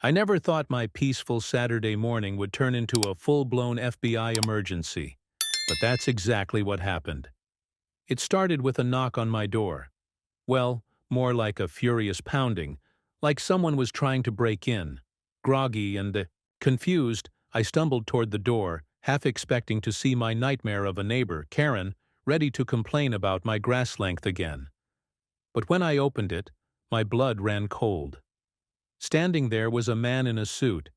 I never thought my peaceful Saturday morning would turn into a full-blown FBI emergency, but that's exactly what happened. It started with a knock on my door. Well, more like a furious pounding, like someone was trying to break in. Groggy and confused, I stumbled toward the door, half expecting to see my nightmare of a neighbor, Karen, ready to complain about my grass length again. But when I opened it, my blood ran cold. Standing there was a man in a suit,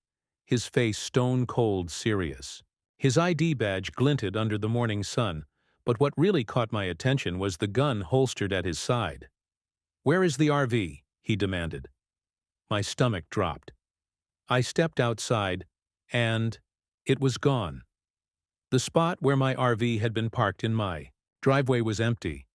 his face stone-cold serious. His ID badge glinted under the morning sun, but what really caught my attention was the gun holstered at his side. "Where is the RV?" he demanded. My stomach dropped. I stepped outside, and it was gone. The spot where my RV had been parked in my driveway was empty.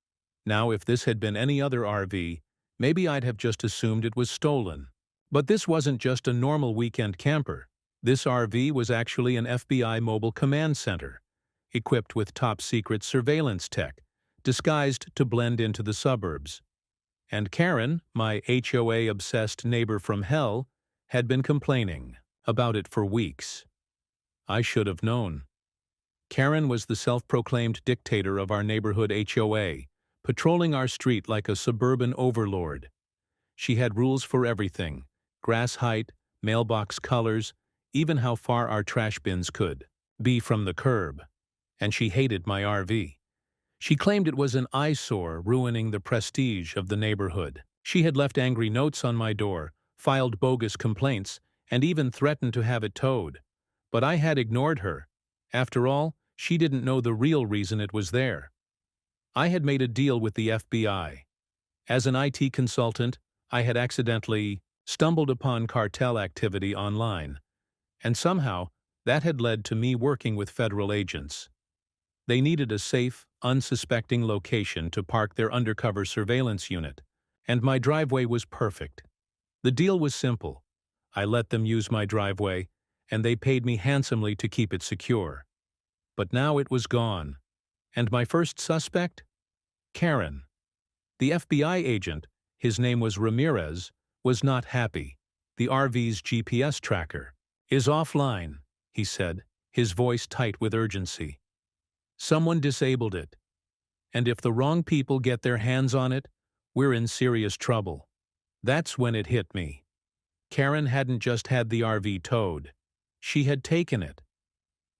Now, if this had been any other RV, maybe I'd have just assumed it was stolen. But this wasn't just a normal weekend camper. This RV was actually an FBI mobile command center, equipped with top-secret surveillance tech, disguised to blend into the suburbs. And Karen, my HOA-obsessed neighbor from hell, had been complaining about it for weeks. I should have known. Karen was the self-proclaimed dictator of our neighborhood HOA, patrolling our street like a suburban overlord. She had rules for everything: grass height, mailbox colors, even how far our trash bins could be from the curb. And she hated my RV. She claimed it was an eyesore, ruining the prestige of the neighborhood. She had left angry notes on my door, filed bogus complaints, and even threatened to have it towed. But I had ignored her. After all, she didn't know the real reason it was there. I had made a deal with the FBI. As an IT consultant, I had accidentally stumbled upon cartel activity online, and somehow that had led to me working with federal agents. They needed a safe, unsuspecting location to park their undercover surveillance unit, and my driveway was perfect. The deal was simple. I let them use my driveway, and they paid me handsomely to keep it secure. But now it was gone. And my first suspect? Karen. The FBI agent, his name was Ramirez, was not happy. "The RV's GPS tracker is offline," he said, his voice tight with urgency. "Someone disabled it. And if the wrong people get their hands on it, we're in serious trouble." That's when it hit me. Karen hadn't just had the RV towed. She had taken it.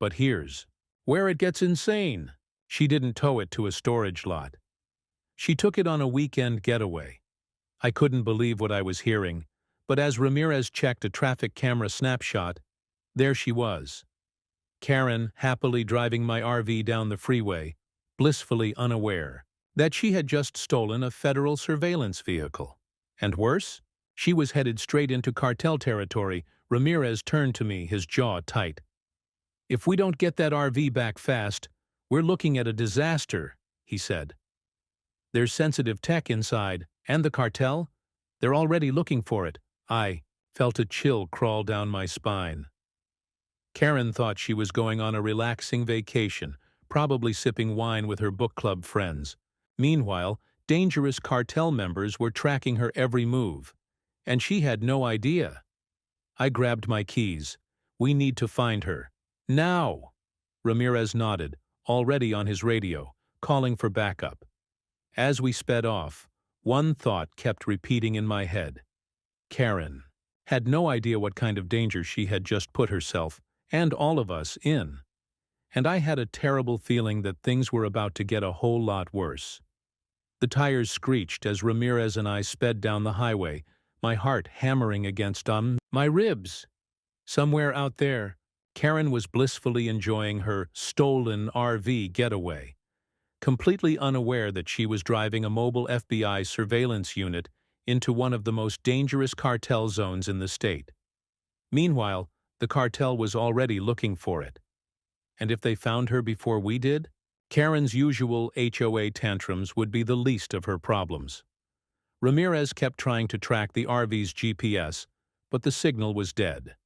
But here's where it gets insane. She didn't tow it to a storage lot. She took it on a weekend getaway. I couldn't believe what I was hearing, but as Ramirez checked a traffic camera snapshot, there she was. Karen happily driving my RV down the freeway, blissfully unaware that she had just stolen a federal surveillance vehicle. And worse, she was headed straight into cartel territory. Ramirez turned to me, his jaw tight. "If we don't get that RV back fast, we're looking at a disaster," he said. "There's sensitive tech inside, and the cartel, they're already looking for it." I felt a chill crawl down my spine. Karen thought she was going on a relaxing vacation, probably sipping wine with her book club friends. Meanwhile, dangerous cartel members were tracking her every move, and she had no idea. I grabbed my keys. "We need to find her. Now!" Ramirez nodded, already on his radio, calling for backup. As we sped off, one thought kept repeating in my head. Karen had no idea what kind of danger she had just put herself and all of us in. And I had a terrible feeling that things were about to get a whole lot worse. The tires screeched as Ramirez and I sped down the highway, my heart hammering against my ribs. Somewhere out there, Karen was blissfully enjoying her stolen RV getaway, completely unaware that she was driving a mobile FBI surveillance unit into one of the most dangerous cartel zones in the state. Meanwhile, the cartel was already looking for it. And if they found her before we did, Karen's usual HOA tantrums would be the least of her problems. Ramirez kept trying to track the RV's GPS, but the signal was dead.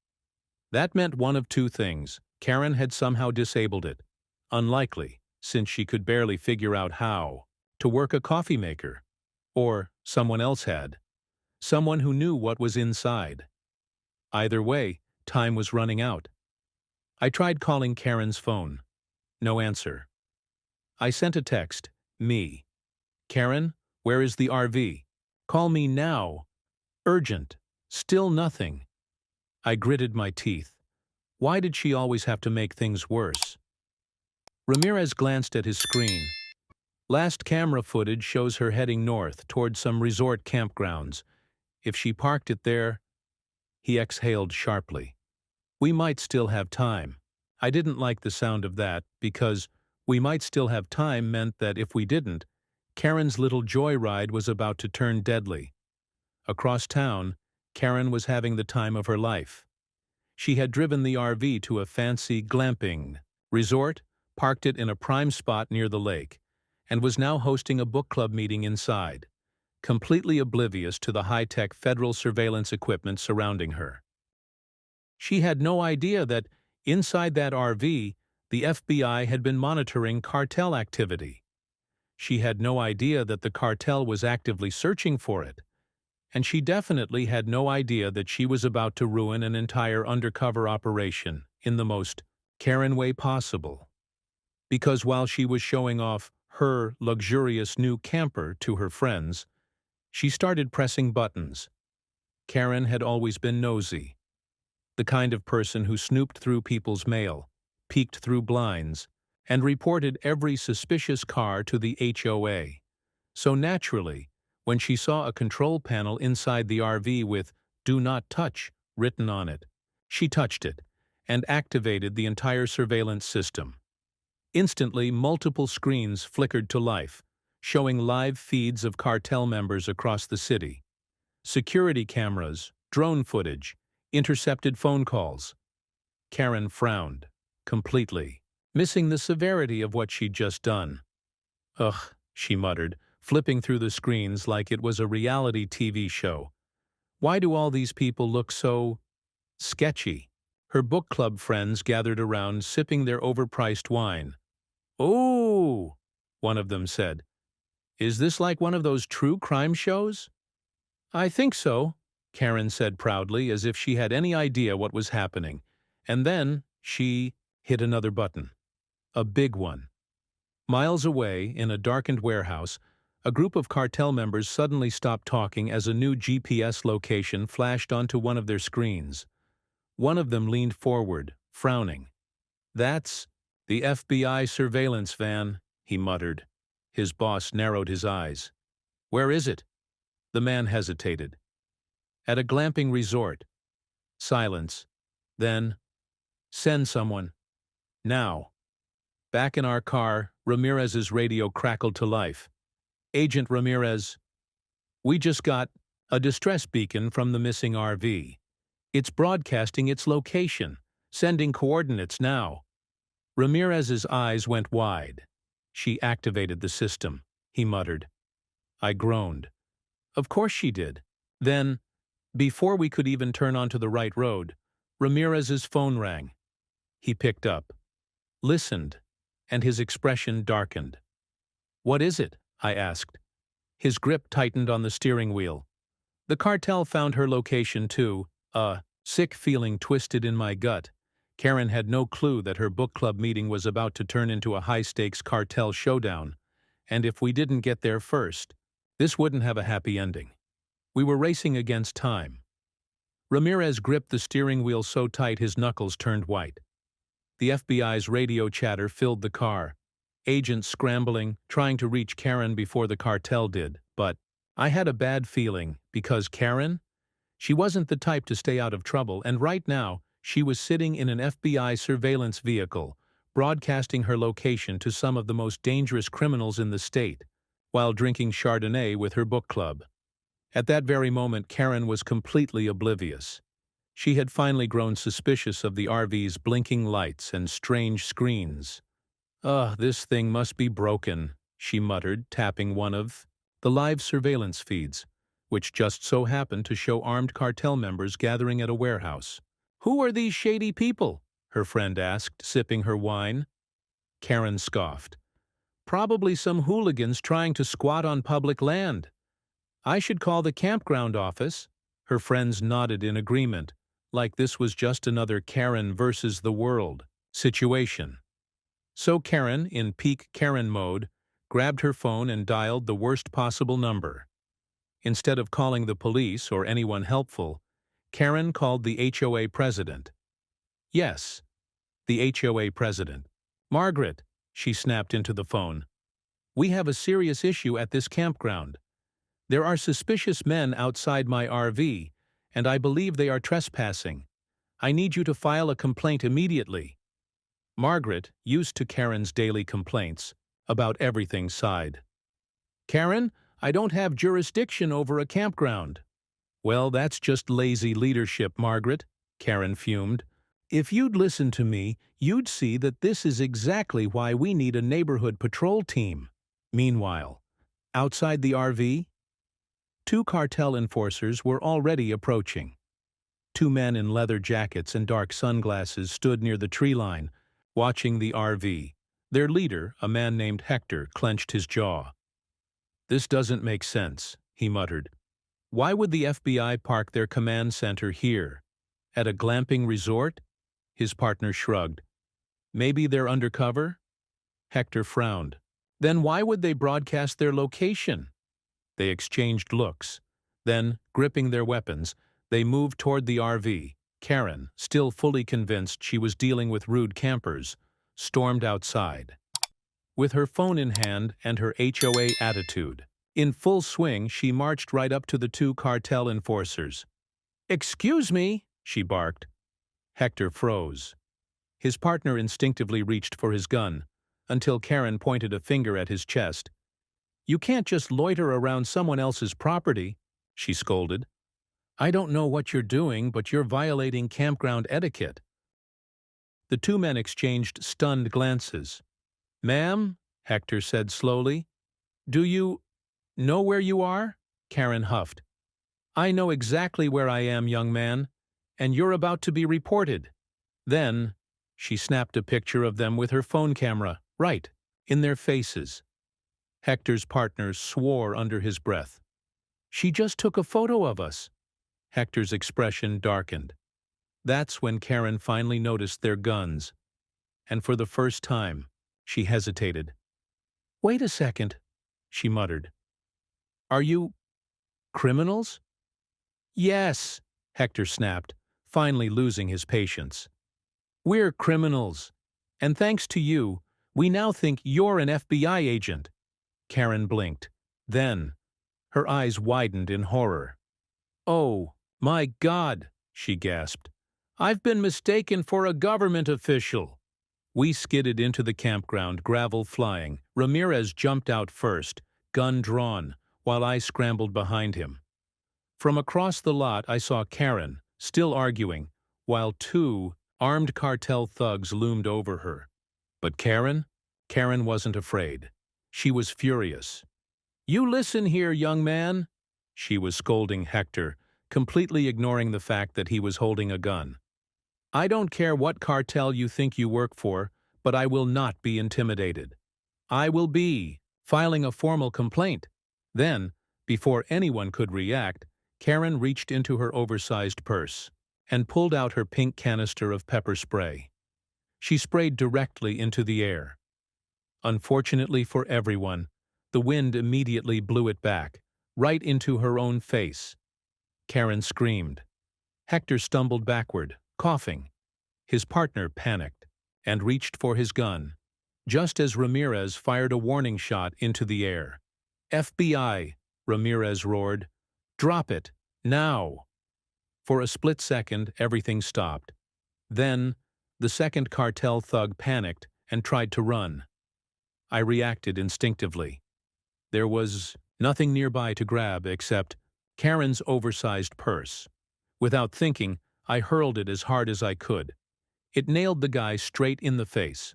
That meant one of two things. Karen had somehow disabled it. Unlikely, since she could barely figure out how to work a coffee maker. Or someone else had. Someone who knew what was inside. Either way, time was running out. I tried calling Karen's phone. No answer. I sent a text. Me. Karen, where is the RV? Call me now. Urgent. Still nothing. I gritted my teeth. Why did she always have to make things worse? Ramirez glanced at his screen. Last camera footage shows her heading north toward some resort campgrounds. If she parked it there, he exhaled sharply. We might still have time. I didn't like the sound of that because we might still have time meant that if we didn't, Karen's little joyride was about to turn deadly. Across town, Karen was having the time of her life. She had driven the RV to a fancy glamping resort, parked it in a prime spot near the lake, and was now hosting a book club meeting inside, completely oblivious to the high-tech federal surveillance equipment surrounding her. She had no idea that, inside that RV, the FBI had been monitoring cartel activity. She had no idea that the cartel was actively searching for it. And she definitely had no idea that she was about to ruin an entire undercover operation in the most Karen way possible. Because while she was showing off her luxurious new camper to her friends, she started pressing buttons. Karen had always been nosy, the kind of person who snooped through people's mail, peeked through blinds, and reported every suspicious car to the HOA. So naturally, when she saw a control panel inside the RV with "Do Not Touch" written on it, she touched it and activated the entire surveillance system. Instantly, multiple screens flickered to life, showing live feeds of cartel members across the city. Security cameras, drone footage, intercepted phone calls. Karen frowned, completely, missing the severity of what she'd just done. Ugh, she muttered, flipping through the screens like it was a reality TV show. Why do all these people look so sketchy? Her book club friends gathered around, sipping their overpriced wine. "Oh," one of them said. "Is this like one of those true crime shows?" "I think so," Karen said proudly, as if she had any idea what was happening. And then she hit another button. A big one. Miles away, in a darkened warehouse, a group of cartel members suddenly stopped talking as a new GPS location flashed onto one of their screens. One of them leaned forward, frowning. "That's the FBI surveillance van," he muttered. His boss narrowed his eyes. "Where is it?" The man hesitated. "At a glamping resort." Silence. Then, "Send someone. Now." Back in our car, Ramirez's radio crackled to life. "Agent Ramirez, we just got a distress beacon from the missing RV. It's broadcasting its location, sending coordinates now." Ramirez's eyes went wide. "She activated the system," he muttered. I groaned. Of course she did. Then, before we could even turn onto the right road, Ramirez's phone rang. He picked up, listened, and his expression darkened. "What is it?" I asked. His grip tightened on the steering wheel. "The cartel found her location too." A sick feeling twisted in my gut. Karen had no clue that her book club meeting was about to turn into a high-stakes cartel showdown, and if we didn't get there first, this wouldn't have a happy ending. We were racing against time. Ramirez gripped the steering wheel so tight his knuckles turned white. The FBI's radio chatter filled the car. Agents scrambling, trying to reach Karen before the cartel did, but I had a bad feeling because Karen? She wasn't the type to stay out of trouble, and right now, she was sitting in an FBI surveillance vehicle, broadcasting her location to some of the most dangerous criminals in the state, while drinking Chardonnay with her book club. At that very moment, Karen was completely oblivious. She had finally grown suspicious of the RV's blinking lights and strange screens. "Ugh, this thing must be broken," she muttered, tapping one of the live surveillance feeds, which just so happened to show armed cartel members gathering at a warehouse. "Who are these shady people?" her friend asked, sipping her wine. Karen scoffed. "Probably some hooligans trying to squat on public land." "I should call the campground office." Her friends nodded in agreement, like this was just another Karen versus the world situation. So Karen, in peak Karen mode, grabbed her phone and dialed the worst possible number. Instead of calling the police or anyone helpful, Karen called the HOA president. Yes, the HOA president. "Margaret," she snapped into the phone, "we have a serious issue at this campground. There are suspicious men outside my RV, and I believe they are trespassing. I need you to file a complaint immediately." Margaret, used to Karen's daily complaints, about everything sighed. "Karen, I don't have jurisdiction over a campground." "Well, that's just lazy leadership, Margaret," Karen fumed. "If you'd listen to me, you'd see that this is exactly why we need a neighborhood patrol team." Meanwhile, outside the RV, two cartel enforcers were already approaching. Two men in leather jackets and dark sunglasses stood near the tree line, watching the RV. Their leader, a man named Hector, clenched his jaw. "This doesn't make sense," he muttered. "Why would the FBI park their command center here? At a glamping resort?" His partner shrugged. "Maybe they're undercover?" Hector frowned. "Then why would they broadcast their location?" They exchanged looks. Then, gripping their weapons, they moved toward the RV. Karen, still fully convinced she was dealing with rude campers, stormed outside. With her phone in hand and her HOA attitude in full swing, she marched right up to the two cartel enforcers. "Excuse me," she barked. Hector froze. His partner instinctively reached for his gun, until Karen pointed a finger at his chest. "You can't just loiter around someone else's property," she scolded. "I don't know what you're doing, but you're violating campground etiquette." The two men exchanged stunned glances. "Ma'am," Hector said slowly, "do you know where you are?" Karen huffed. "I know exactly where I am, young man, and you're about to be reported." Then, she snapped a picture of them with her phone camera, right in their faces. Hector's partner swore under his breath. "She just took a photo of us." Hector's expression darkened. That's when Karen finally noticed their guns, and for the first time, she hesitated. "Wait a second," she muttered. "Are you criminals?" "Yes," Hector snapped, finally losing his patience. "We're criminals, and thanks to you, we now think you're an FBI agent." Karen blinked. Then, her eyes widened in horror. "Oh, my God," she gasped. "I've been mistaken for a government official." We skidded into the campground, gravel flying. Ramirez jumped out first, gun drawn, while I scrambled behind him. From across the lot I saw Karen, still arguing, while two armed cartel thugs loomed over her. But Karen wasn't afraid. She was furious. "You listen here, young man," she was scolding Hector, completely ignoring the fact that he was holding a gun. "I don't care what cartel you think you work for, but I will not be intimidated. I will be filing a formal complaint." Then, before anyone could react, Karen reached into her oversized purse and pulled out her pink canister of pepper spray. She sprayed directly into the air. Unfortunately for everyone, the wind immediately blew it back, right into her own face. Karen screamed. Hector stumbled backward, coughing. His partner panicked and reached for his gun, just as Ramirez fired a warning shot into the air. "FBI!" Ramirez roared. "Drop it, now!" For a split second, everything stopped. Then, the second cartel thug panicked and tried to run. I reacted instinctively. There was nothing nearby to grab except Karen's oversized purse. Without thinking, I hurled it as hard as I could. It nailed the guy straight in the face.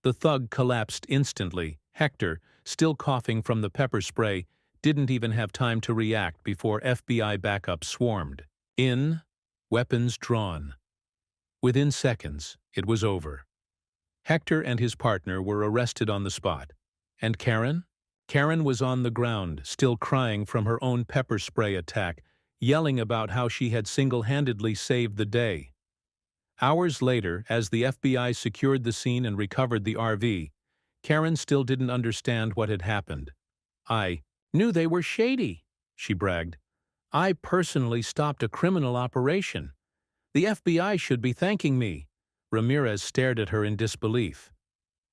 The thug collapsed instantly. Hector, still coughing from the pepper spray, didn't even have time to react before FBI backup swarmed in, weapons drawn. Within seconds, it was over. Hector and his partner were arrested on the spot. And Karen? Karen was on the ground, still crying from her own pepper spray attack, yelling about how she had single-handedly saved the day. Hours later, as the FBI secured the scene and recovered the RV, Karen still didn't understand what had happened. "I knew they were shady," she bragged. "I personally stopped a criminal operation. The FBI should be thanking me." Ramirez stared at her in disbelief.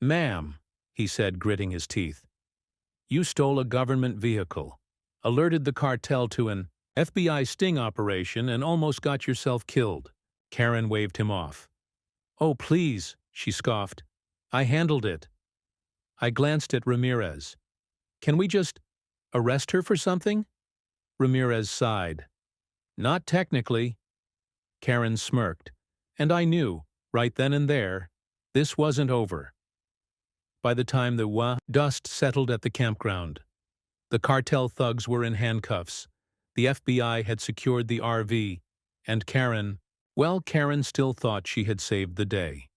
"Ma'am," he said, gritting his teeth, "you stole a government vehicle, alerted the cartel to an FBI sting operation, and almost got yourself killed." Karen waved him off. "Oh, please," she scoffed. "I handled it." I glanced at Ramirez. "Can we just arrest her for something?" Ramirez sighed. "Not technically." Karen smirked, and I knew, right then and there, this wasn't over. By the time the dust settled at the campground, the cartel thugs were in handcuffs, the FBI had secured the RV, and Karen still thought she had saved the day.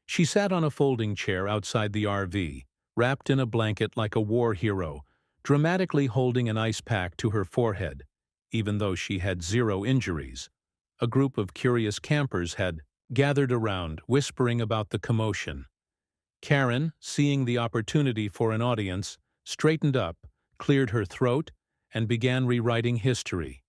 She sat on a folding chair outside the RV, wrapped in a blanket like a war hero, dramatically holding an ice pack to her forehead, even though she had zero injuries. A group of curious campers had gathered around, whispering about the commotion. Karen, seeing the opportunity for an audience, straightened up, cleared her throat, and began rewriting history.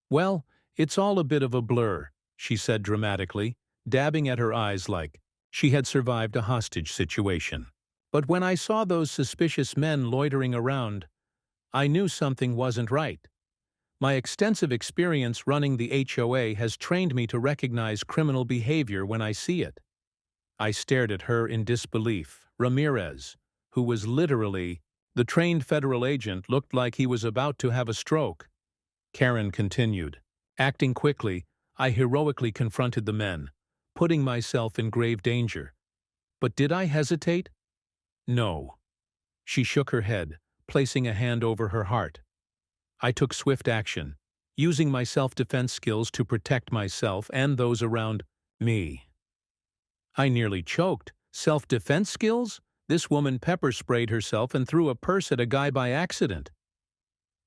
"Well, it's all a bit of a blur," she said dramatically, dabbing at her eyes like she had survived a hostage situation. "But when I saw those suspicious men loitering around, I knew something wasn't right. My extensive experience running the HOA has trained me to recognize criminal behavior when I see it." I stared at her in disbelief. Ramirez, who was literally the trained federal agent, looked like he was about to have a stroke. Karen continued. "Acting quickly, I heroically confronted the men, putting myself in grave danger. But did I hesitate? No." She shook her head, placing a hand over her heart. "I took swift action, using my self-defense skills to protect myself and those around me." I nearly choked. Self-defense skills? This woman pepper-sprayed herself and threw a purse at a guy by accident.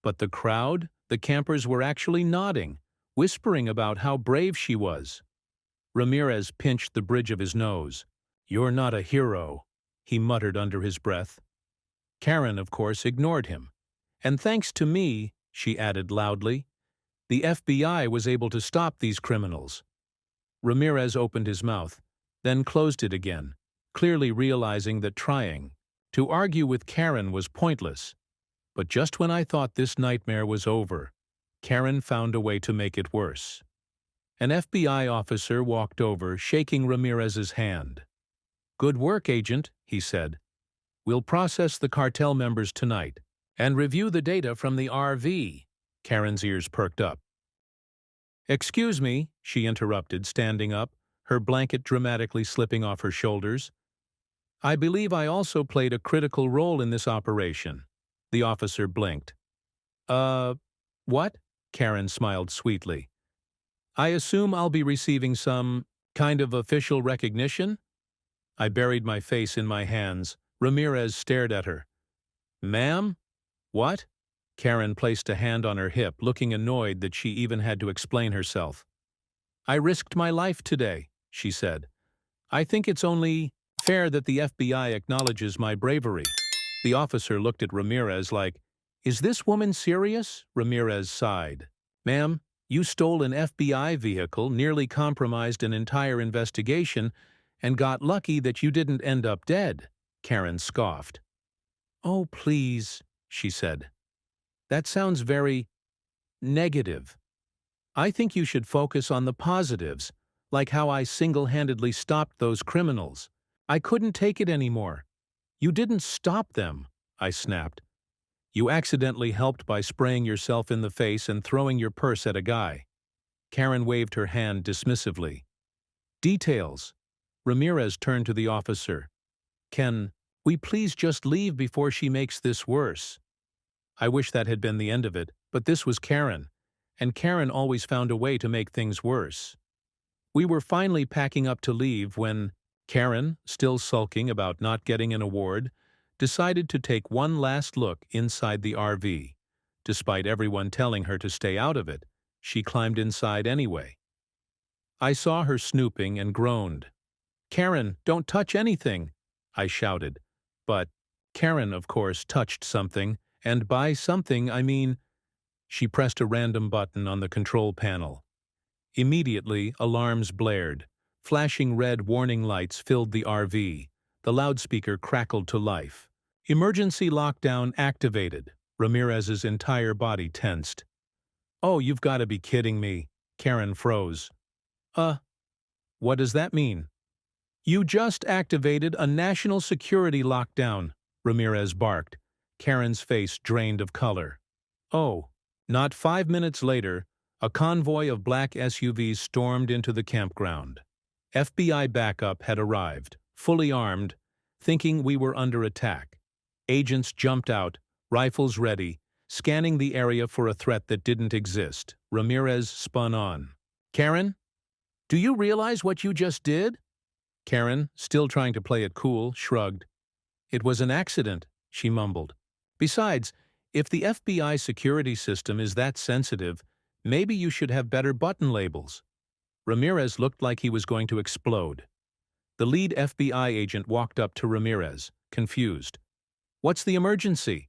But the crowd, the campers were actually nodding, whispering about how brave she was. Ramirez pinched the bridge of his nose. "You're not a hero," he muttered under his breath. Karen, of course, ignored him. "And thanks to me," she added loudly, "the FBI was able to stop these criminals." Ramirez opened his mouth, then closed it again, clearly realizing that trying to argue with Karen was pointless. But just when I thought this nightmare was over, Karen found a way to make it worse. An FBI officer walked over, shaking Ramirez's hand. "Good work, Agent," he said. "We'll process the cartel members tonight and review the data from the RV." Karen's ears perked up. "Excuse me," she interrupted, standing up, her blanket dramatically slipping off her shoulders. "I believe I also played a critical role in this operation." The officer blinked. What?" Karen smiled sweetly. "I assume I'll be receiving some kind of official recognition?" I buried my face in my hands. Ramirez stared at her. "Ma'am? What?" Karen placed a hand on her hip, looking annoyed that she even had to explain herself. "I risked my life today," she said. "I think it's only fair that the FBI acknowledges my bravery." The officer looked at Ramirez like, "Is this woman serious?" Ramirez sighed. "Ma'am, you stole an FBI vehicle, nearly compromised an entire investigation, and got lucky that you didn't end up dead," Karen scoffed. "Oh, please," she said. "That sounds very negative. I think you should focus on the positives, like how I single-handedly stopped those criminals. I couldn't take it anymore." "You didn't stop them," I snapped. "You accidentally helped by spraying yourself in the face and throwing your purse at a guy." Karen waved her hand dismissively. "Details." Ramirez turned to the officer. "Can we please just leave before she makes this worse?" I wish that had been the end of it, but this was Karen, and Karen always found a way to make things worse. We were finally packing up to leave when Karen, still sulking about not getting an award, decided to take one last look inside the RV. Despite everyone telling her to stay out of it, she climbed inside anyway. I saw her snooping and groaned. "Karen, don't touch anything!" I shouted. But Karen, of course, touched something, and by something I mean she pressed a random button on the control panel. Immediately, alarms blared. Flashing red warning lights filled the RV. The loudspeaker crackled to life. Emergency lockdown activated. Ramirez's entire body tensed. "Oh, you've got to be kidding me." Karen froze. Uh, what does that mean?" "You just activated a national security lockdown," Ramirez barked. Karen's face drained of color. Oh. Not 5 minutes later, a convoy of black SUVs stormed into the campground. FBI backup had arrived, fully armed, thinking we were under attack. Agents jumped out, rifles ready, scanning the area for a threat that didn't exist. Ramirez spun on. "Karen, do you realize what you just did?" Karen, still trying to play it cool, shrugged. "It was an accident," she mumbled. "Besides, if the FBI security system is that sensitive, maybe you should have better button labels." Ramirez looked like he was going to explode. The lead FBI agent walked up to Ramirez, confused. "What's the emergency?"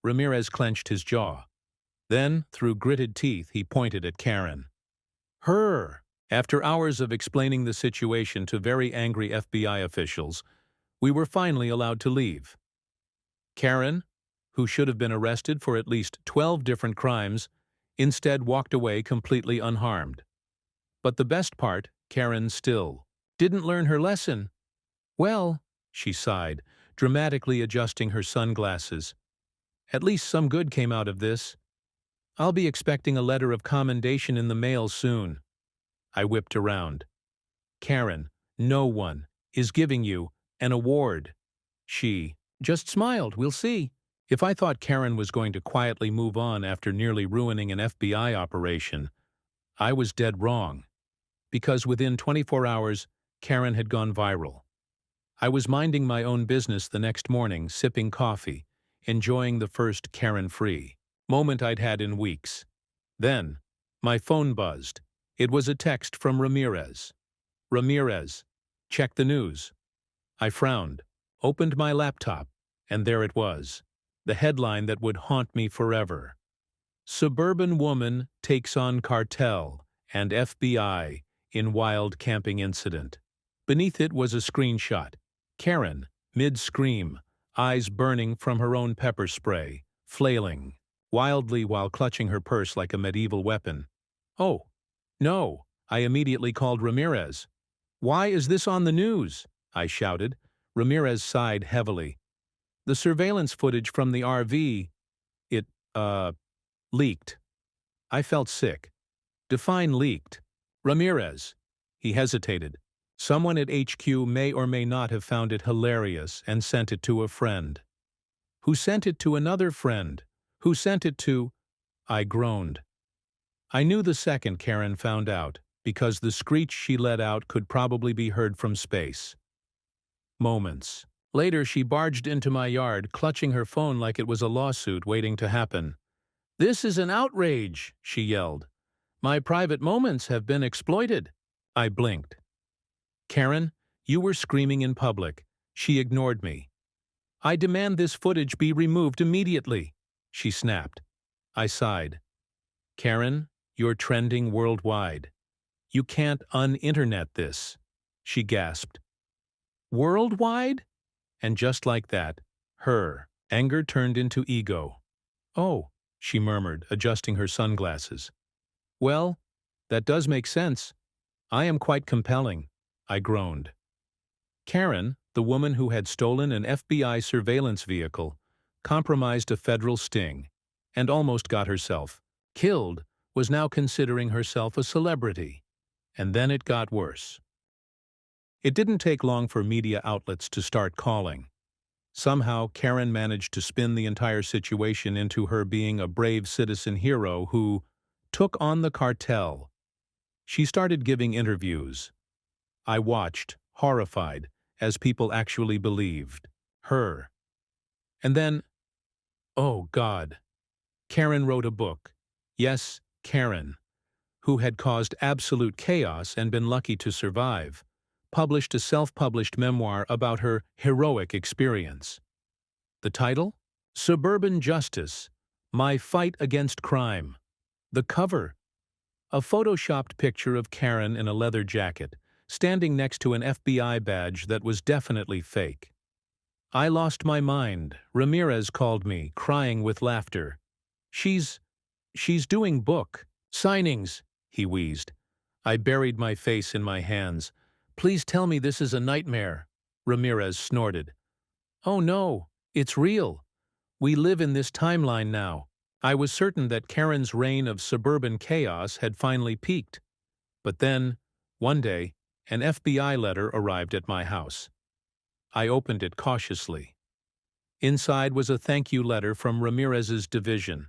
Ramirez clenched his jaw. Then, through gritted teeth, he pointed at Karen. Her! After hours of explaining the situation to very angry FBI officials, we were finally allowed to leave. Karen, who should have been arrested for at least 12 different crimes, instead walked away completely unharmed. But the best part, Karen still didn't learn her lesson. "Well," she sighed, dramatically adjusting her sunglasses, "at least some good came out of this. I'll be expecting a letter of commendation in the mail soon." I whipped around. "Karen, no one is giving you an award." She just smiled. "We'll see." If I thought Karen was going to quietly move on after nearly ruining an FBI operation, I was dead wrong. Because within 24 hours, Karen had gone viral. I was minding my own business the next morning, sipping coffee, enjoying the first Karen-free moment I'd had in weeks. Then, my phone buzzed. It was a text from Ramirez. "Ramirez, check the news." I frowned, opened my laptop, and there it was. The headline that would haunt me forever. "Suburban woman takes on cartel and FBI in wild camping incident." Beneath it was a screenshot. Karen, mid-scream, eyes burning from her own pepper spray, flailing wildly while clutching her purse like a medieval weapon. "Oh, no," I immediately called Ramirez. "Why is this on the news?" I shouted. Ramirez sighed heavily. "The surveillance footage from the RV, it, leaked." I felt sick. Define leaked. "Ramirez." He hesitated. "Someone at HQ may or may not have found it hilarious and sent it to a friend." "Who sent it to another friend? Who sent it to—" I groaned. I knew the second Karen found out, because the screech she let out could probably be heard from space. Moments later, she barged into my yard, clutching her phone like it was a lawsuit waiting to happen. "This is an outrage," she yelled. "My private moments have been exploited." I blinked. "Karen, you were screaming in public." She ignored me. "I demand this footage be removed immediately," she snapped. I sighed. "Karen, you're trending worldwide. You can't un-internet this," she gasped. "Worldwide?" And just like that, her anger turned into ego. "Oh," she murmured, adjusting her sunglasses. "Well, that does make sense. I am quite compelling," I groaned. Karen, the woman who had stolen an FBI surveillance vehicle, compromised a federal sting, and almost got herself killed, was now considering herself a celebrity. And then it got worse. It didn't take long for media outlets to start calling. Somehow, Karen managed to spin the entire situation into her being a brave citizen hero who took on the cartel. She started giving interviews. I watched, horrified, as people actually believed her. And then, oh God, Karen wrote a book. Yes, Karen. who had caused absolute chaos and been lucky to survive, published a self-published memoir about her heroic experience. The title? Suburban Justice: My Fight Against Crime. The cover? A photoshopped picture of Karen in a leather jacket, standing next to an FBI badge that was definitely fake. I lost my mind. Ramirez called me, crying with laughter. She's doing book signings, he wheezed. I buried my face in my hands. Please tell me this is a nightmare, Ramirez snorted. Oh no, it's real. We live in this timeline now. I was certain that Karen's reign of suburban chaos had finally peaked. But then, one day, an FBI letter arrived at my house. I opened it cautiously. Inside was a thank you letter from Ramirez's division.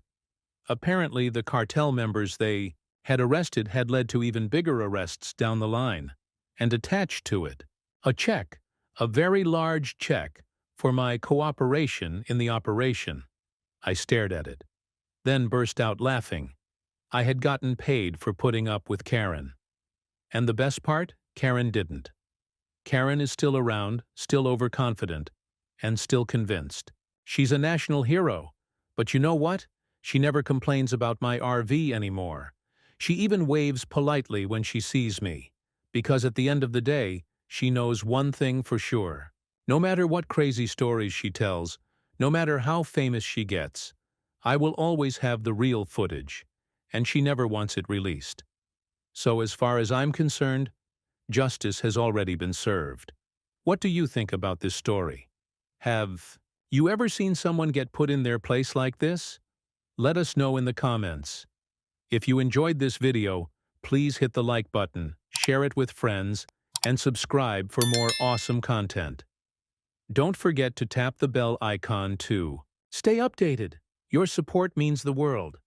Apparently, the cartel members they had arrested had led to even bigger arrests down the line. And attached to it, a check, a very large check, for my cooperation in the operation. I stared at it, then burst out laughing. I had gotten paid for putting up with Karen. And the best part? Karen didn't. Karen is still around, still overconfident, and still convinced. She's a national hero. But you know what? She never complains about my RV anymore. She even waves politely when she sees me. Because at the end of the day, she knows one thing for sure. No matter what crazy stories she tells, no matter how famous she gets, I will always have the real footage, and she never wants it released. So as far as I'm concerned, justice has already been served. What do you think about this story? Have you ever seen someone get put in their place like this? Let us know in the comments. If you enjoyed this video, please hit the like button, share it with friends, and subscribe for more awesome content. Don't forget to tap the bell icon too. Stay updated. Your support means the world.